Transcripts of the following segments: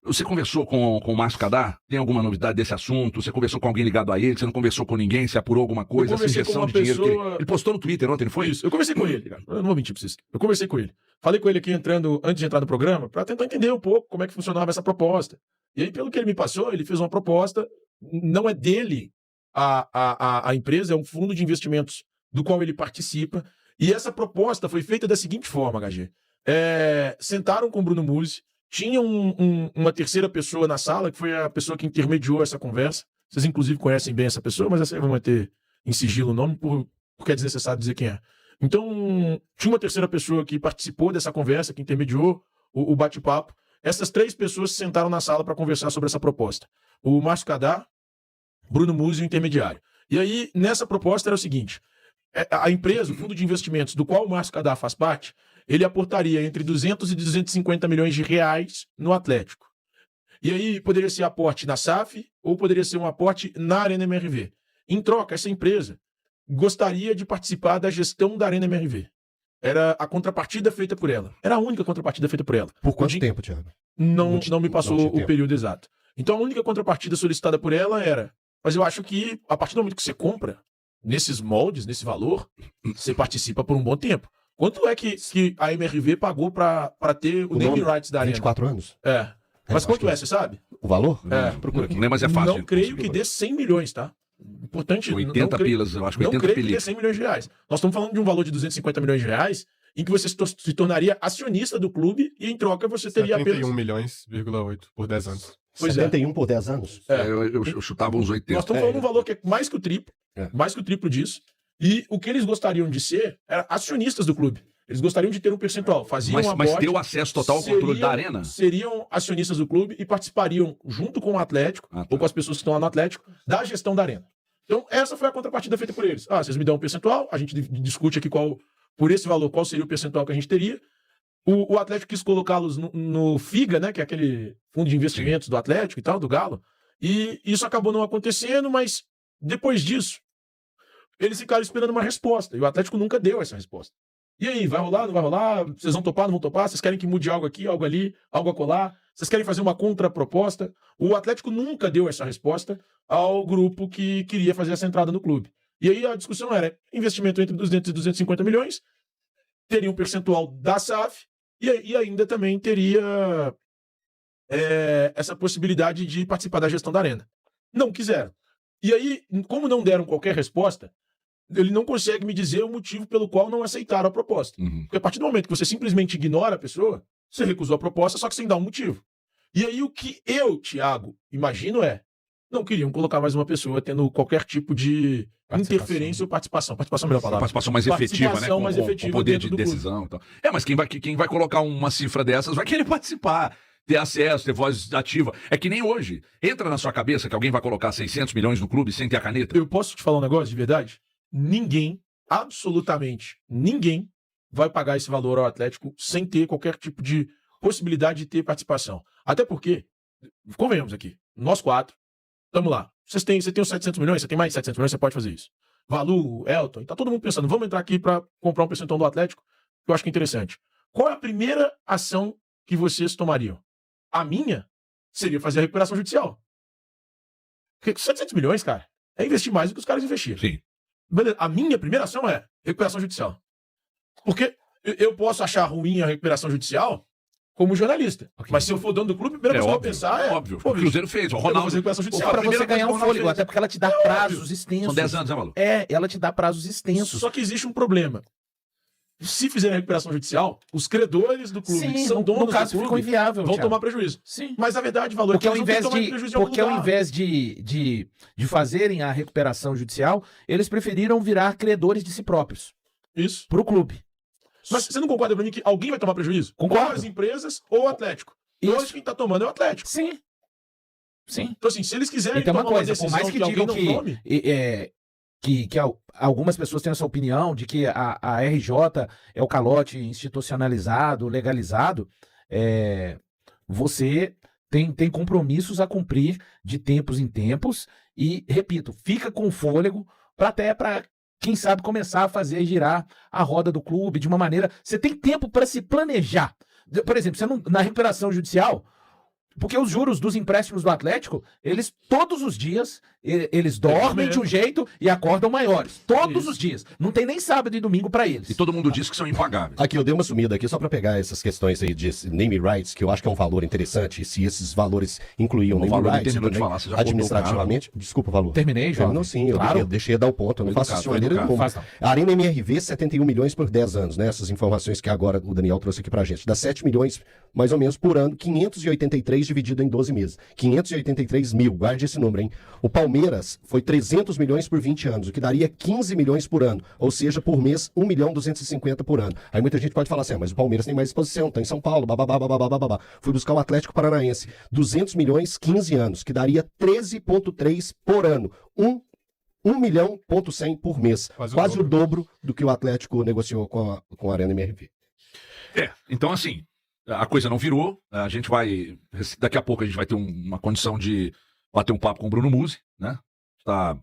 Você conversou com o Márcio Kadar? Tem alguma novidade desse assunto? Você conversou com alguém ligado a ele? Você não conversou com ninguém? Você apurou alguma coisa? Essa injeção de dinheiro que ele postou no Twitter ontem, não foi? Isso, eu conversei com ele, cara. Eu não vou mentir pra vocês. Eu conversei com ele. Falei com ele aqui antes de entrar no programa, pra tentar entender um pouco como é que funcionava essa proposta. E aí, pelo que ele me passou, ele fez uma proposta, não é dele a empresa, é um fundo de investimentos do qual ele participa. E essa proposta foi feita da seguinte forma, HG. Sentaram com o Bruno Musi, tinha uma terceira pessoa na sala, que foi a pessoa que intermediou essa conversa. Vocês, inclusive, conhecem bem essa pessoa, mas essa aí vão manter em sigilo o nome, porque é desnecessário dizer quem é. Então, tinha uma terceira pessoa que participou dessa conversa, que intermediou o bate-papo. Essas 3 pessoas se sentaram na sala para conversar sobre essa proposta. O Márcio Kadar, Bruno Musi e o intermediário. E aí, nessa proposta era o seguinte: a empresa, o fundo de investimentos do qual o Márcio Kadar faz parte, ele aportaria entre 200 e 250 milhões de reais no Atlético. E aí poderia ser aporte na SAF ou poderia ser um aporte na Arena MRV. Em troca, essa empresa gostaria de participar da gestão da Arena MRV. Era a contrapartida feita por ela. Era a única contrapartida feita por ela. Por quanto tempo, Thiago? Não me passou o período exato. Então a única contrapartida solicitada por ela era: mas eu acho que a partir do momento que você compra, nesses moldes, nesse valor, você participa por um bom tempo. Quanto é que a MRV pagou para ter o naming rights da Arena? 24 anos? Mas quanto você sabe? O valor? Procura aqui. Mas é fácil. Não creio que dê 100 milhões, tá? Importante. 80 pilas, eu acho que 80 Não creio que dê pilas. 100 milhões de reais. Nós estamos falando de um valor de 250 milhões de reais em que você se tornaria acionista do clube e em troca você teria apenas... 71 milhões,8 por 10 anos. Pois 71 por 10 anos? Eu chutava uns 80. Nós estamos falando de um valor que é mais que o triplo. Mais que o triplo disso. E o que eles gostariam de ser era acionistas do clube. Eles gostariam de ter um percentual. Mas ter o acesso total ao controle da Arena? Seriam acionistas do clube e participariam, junto com o Atlético, ou com as pessoas que estão lá no Atlético, da gestão da Arena. Então, essa foi a contrapartida feita por eles. Vocês me dão um percentual, a gente discute aqui por esse valor, qual seria o percentual que a gente teria. O Atlético quis colocá-los no FIGA, né, que é aquele fundo de investimentos do Atlético e tal, do Galo. E isso acabou não acontecendo, mas depois disso, eles ficaram esperando uma resposta. E o Atlético nunca deu essa resposta. E aí, vai rolar, não vai rolar? Vocês vão topar, não vão topar? Vocês querem que mude algo aqui, algo ali, algo acolá? Vocês querem fazer uma contraproposta? O Atlético nunca deu essa resposta ao grupo que queria fazer essa entrada no clube. E aí a discussão era investimento entre 200 e 250 milhões, teria um percentual da SAF e ainda também teria essa possibilidade de participar da gestão da Arena. Não quiseram. E aí, como não deram qualquer resposta, ele não consegue me dizer o motivo pelo qual não aceitaram a proposta. Porque a partir do momento que você simplesmente ignora a pessoa, você recusou a proposta, só que sem dar um motivo. E aí o que eu, Thiago, imagino não queriam colocar mais uma pessoa tendo qualquer tipo de interferência ou participação. Participação é a melhor palavra. Participação mais efetiva, né? Com poder de decisão e tal. Mas quem vai colocar uma cifra dessas vai querer participar, ter acesso, ter voz ativa. É que nem hoje. Entra na sua cabeça que alguém vai colocar 600 milhões no clube sem ter a caneta? Eu posso te falar um negócio de verdade? Ninguém, absolutamente ninguém, vai pagar esse valor ao Atlético sem ter qualquer tipo de possibilidade de ter participação. Até porque, convenhamos aqui, nós 4, estamos lá. Você tem os 700 milhões, você tem mais 700 milhões, você pode fazer isso. Valu, Elton, tá todo mundo pensando, vamos entrar aqui para comprar um percentual do Atlético, que eu acho que é interessante. Qual é a primeira ação que vocês tomariam? A minha seria fazer a recuperação judicial. Porque 700 milhões, cara, é investir mais do que os caras investiram. Sim. Beleza. A minha primeira ação é recuperação judicial. Porque eu posso achar ruim a recuperação judicial como jornalista. Okay. Mas se eu for dono do clube, a primeira coisa que eu vou pensar é... Óbvio. O Cruzeiro fez. O Ronaldo... recuperação judicial. Para você ganhar um fôlego, até porque ela te dá prazos extensos. São 10 anos, né, Malu? Ela te dá prazos extensos. Só que existe um problema. Se fizerem a recuperação judicial, os credores do clube, que são donos do clube, ficou inviável, vão tomar prejuízo. Sim. Mas a verdade, valor porque ao invés de fazerem a recuperação judicial, eles preferiram virar credores de si próprios. Isso. Pro clube. Mas você não concorda pra mim que alguém vai tomar prejuízo? Concordo. Ou as empresas ou o Atlético. E hoje quem tá tomando é o Atlético. Sim. Então assim, se eles quiserem tomar uma decisão por mais que digam que algumas pessoas têm essa opinião de que a RJ é o calote institucionalizado, legalizado, você tem compromissos a cumprir de tempos em tempos e, repito, fica com fôlego para quem sabe começar a fazer girar a roda do clube de uma maneira... Você tem tempo para se planejar. Por exemplo, na recuperação judicial, Porque os juros dos empréstimos do Atlético, eles todos os dias, eles dormem de um jeito e acordam maiores. Todos os dias. Não tem nem sábado e domingo pra eles. E todo mundo diz que são impagáveis. Aqui, eu dei uma sumida aqui só para pegar essas questões aí de name rights, que eu acho que é um valor interessante, e se esses valores incluíam O name valor rights terminou de também, falar, você já cortou administrativamente. Desculpa, valor. Terminei, João. Terminou sim, eu deixei dar o ponto, eu não Foi faço isso de educado, maneira foi nenhuma. educado. Faz A Arena MRV, 71 milhões por 10 anos, né? Essas informações que agora o Daniel trouxe aqui pra gente. Dá 7 milhões, mais ou menos, por ano, 583 dividido em 12 meses. 583 mil, guarde esse número, hein? O Palmeiras foi 300 milhões por 20 anos, o que daria 15 milhões por ano, ou seja, por mês, 1.250.000 por ano. Aí muita gente pode falar assim, mas o Palmeiras tem mais exposição, tá em São Paulo, babá. Fui buscar o Atlético Paranaense, 200 milhões, 15 anos, que daria 13,3 por ano. 1.100.000 por mês. Quase o dobro do que o Atlético negociou com a Arena MRV. Então assim, a coisa não virou, a gente vai, daqui a pouco a gente vai ter uma condição de bater um papo com o Bruno Musi, né? Está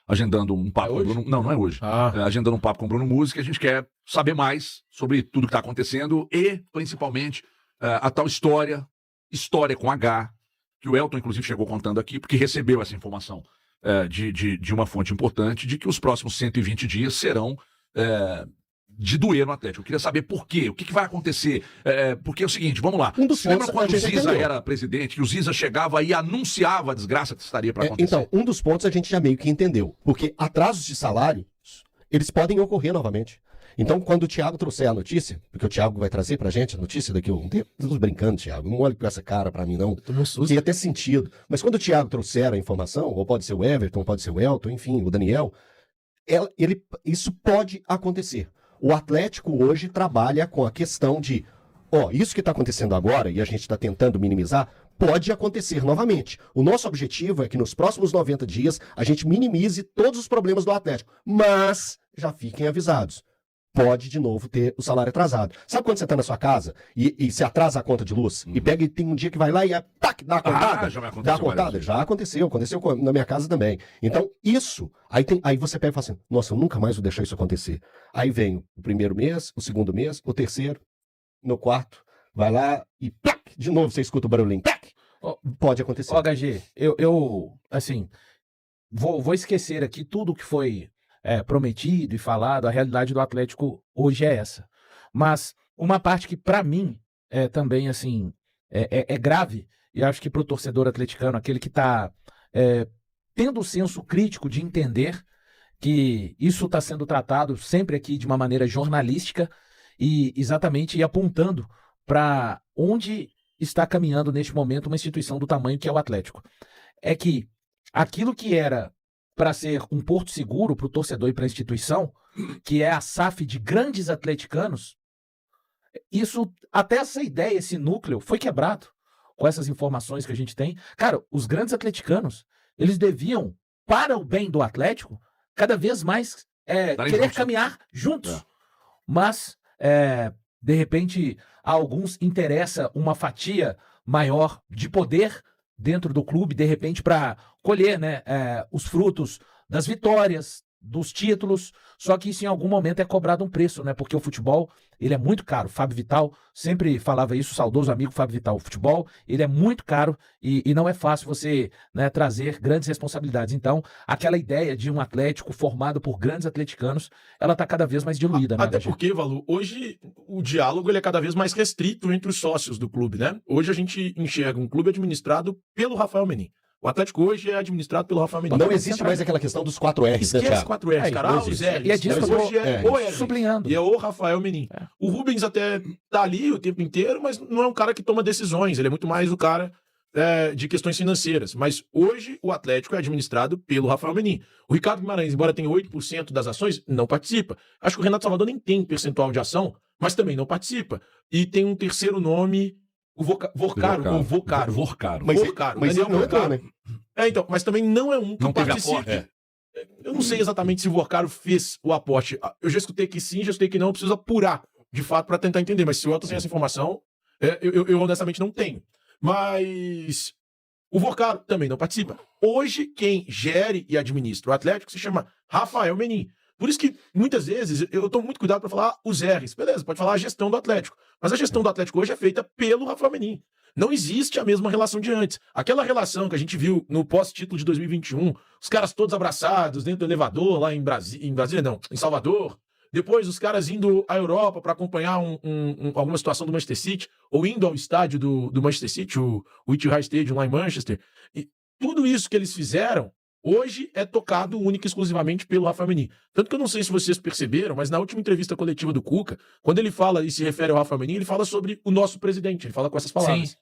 agendando um papo com o Bruno... Não é hoje. Agendando um papo com o Bruno Musi, que a gente quer saber mais sobre tudo que está acontecendo e, principalmente, a tal história com H, que o Elton, inclusive, chegou contando aqui, porque recebeu essa informação de uma fonte importante, de que os próximos 120 dias serão de doer no Atlético. Eu queria saber por quê, o que vai acontecer. Porque é o seguinte, vamos lá. Você lembra quando o Ziza era presidente, que o Ziza chegava e anunciava a desgraça que estaria para acontecer? Então, um dos pontos a gente já meio que entendeu, porque atrasos de salário, eles podem ocorrer novamente. Então, quando o Thiago trouxer a notícia, porque o Thiago vai trazer pra gente a notícia daqui a um tempo, estamos brincando, Thiago, não olhe com essa cara pra mim, não. Tem até sentido. Mas quando o Thiago trouxer a informação, ou pode ser o Everton, pode ser o Elton, enfim, o Daniel, isso pode acontecer. O Atlético hoje trabalha com a questão de, isso que está acontecendo agora, e a gente está tentando minimizar, pode acontecer novamente. O nosso objetivo é que nos próximos 90 dias a gente minimize todos os problemas do Atlético. Mas já fiquem avisados. Pode de novo ter o salário atrasado. Sabe quando você está na sua casa e se atrasa a conta de luz? E pega e tem um dia que vai lá e dá a cortada? Dá a cortada? Já aconteceu na minha casa também. Então, isso, aí você pega e fala assim, nossa, eu nunca mais vou deixar isso acontecer. Aí vem o primeiro mês, o segundo mês, o terceiro, no quarto, vai lá e de novo você escuta o barulhinho. Pode acontecer. HG, eu assim, vou esquecer aqui tudo que foi prometido e falado. A realidade do Atlético hoje é essa. Mas uma parte que para mim também assim é grave, e acho que para o torcedor atleticano, aquele que está tendo o senso crítico de entender que isso está sendo tratado sempre aqui de uma maneira jornalística e exatamente apontando para onde está caminhando neste momento uma instituição do tamanho que é o Atlético. É que aquilo que era para ser um porto seguro para o torcedor e para a instituição, que é a SAF de grandes atleticanos, até essa ideia, esse núcleo, foi quebrado com essas informações que a gente tem. Cara, os grandes atleticanos, eles deviam, para o bem do Atlético, cada vez mais querer caminhar juntos. Mas, de repente, a alguns interessa uma fatia maior de poder dentro do clube, de repente, para colher os frutos das vitórias, dos títulos, só que isso em algum momento é cobrado um preço, né? Porque o futebol, ele é muito caro. Fábio Vital sempre falava isso, saudoso amigo Fábio Vital. O futebol, ele é muito caro e não é fácil você trazer grandes responsabilidades. Então, aquela ideia de um Atlético formado por grandes atleticanos, ela está cada vez mais diluída, né? Até porque, Valu, hoje o diálogo ele é cada vez mais restrito entre os sócios do clube, né? Hoje a gente enxerga um clube administrado pelo Rafael Menin. O Atlético hoje é administrado pelo Rafael Menin. Não existe mais aquela questão dos 4 R's, Esquece né, Thiago? 4 R's, cara. Os R's. E é disso que eu hoje o R. sublinhando. E é o Rafael Menin. O Rubens até tá ali o tempo inteiro, mas não é um cara que toma decisões. Ele é muito mais o cara de questões financeiras. Mas hoje o Atlético é administrado pelo Rafael Menin. O Ricardo Guimarães, embora tenha 8% das ações, não participa. Acho que o Renato Salvador nem tem percentual de ação, mas também não participa. E tem um terceiro nome... O Vocaro. Mas ele não entrou, né? Então, mas também não é um que não participe. Eu não sei exatamente se o Vocaro fez o aporte. Eu já escutei que sim, já escutei que não. Eu preciso apurar, de fato, para tentar entender. Mas se o Elton tem essa informação, eu honestamente não tenho. Mas o Vocaro também não participa. Hoje, quem gere e administra o Atlético se chama Rafael Menin. Por isso que, muitas vezes, eu tomo muito cuidado para falar os R's. Beleza, pode falar a gestão do Atlético. Mas a gestão do Atlético hoje é feita pelo Rafael Menin. Não existe a mesma relação de antes. Aquela relação que a gente viu no pós-título de 2021, os caras todos abraçados dentro do elevador lá em Brasília, não, em Salvador. Depois os caras indo à Europa para acompanhar alguma situação do Manchester City, ou indo ao estádio do Manchester City, o Etihad Stadium lá em Manchester. E tudo isso que eles fizeram, hoje é tocado única e exclusivamente pelo Rafael Menin. Tanto que eu não sei se vocês perceberam, mas na última entrevista coletiva do Cuca, quando ele fala e se refere ao Rafael Menin, ele fala sobre o nosso presidente, ele fala com essas palavras. Sim.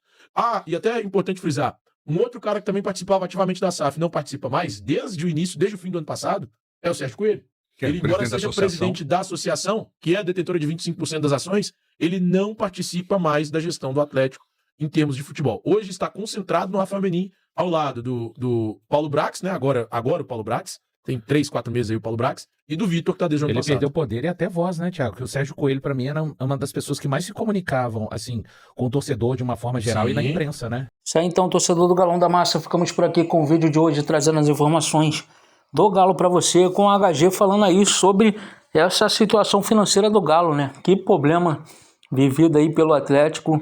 E até é importante frisar, um outro cara que também participava ativamente da SAF, não participa mais, desde o início, desde o fim do ano passado, é o Sérgio Coelho. Ele, embora seja presidente da associação, que é detentora de 25% das ações, ele não participa mais da gestão do Atlético em termos de futebol. Hoje está concentrado no Rafael Menin, ao lado do Paulo Brax, né? Agora o Paulo Brax, tem 3, 4 meses aí o Paulo Brax, e do Vitor, que está desde o ano passado. Ele perdeu poder e até voz, né, Thiago? Que o Sérgio Coelho, para mim, era uma das pessoas que mais se comunicavam, assim, com o torcedor de uma forma geral. Sim. E na imprensa, né? Isso aí, então, torcedor do Galão da Massa, ficamos por aqui com o vídeo de hoje, trazendo as informações do Galo para você, com o HG falando aí sobre essa situação financeira do Galo, né? Que problema vivido aí pelo Atlético.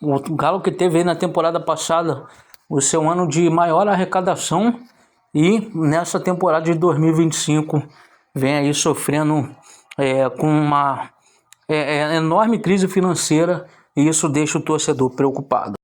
O Galo que teve aí na temporada passada o seu ano de maior arrecadação e nessa temporada de 2025 vem aí sofrendo com uma enorme crise financeira, e isso deixa o torcedor preocupado.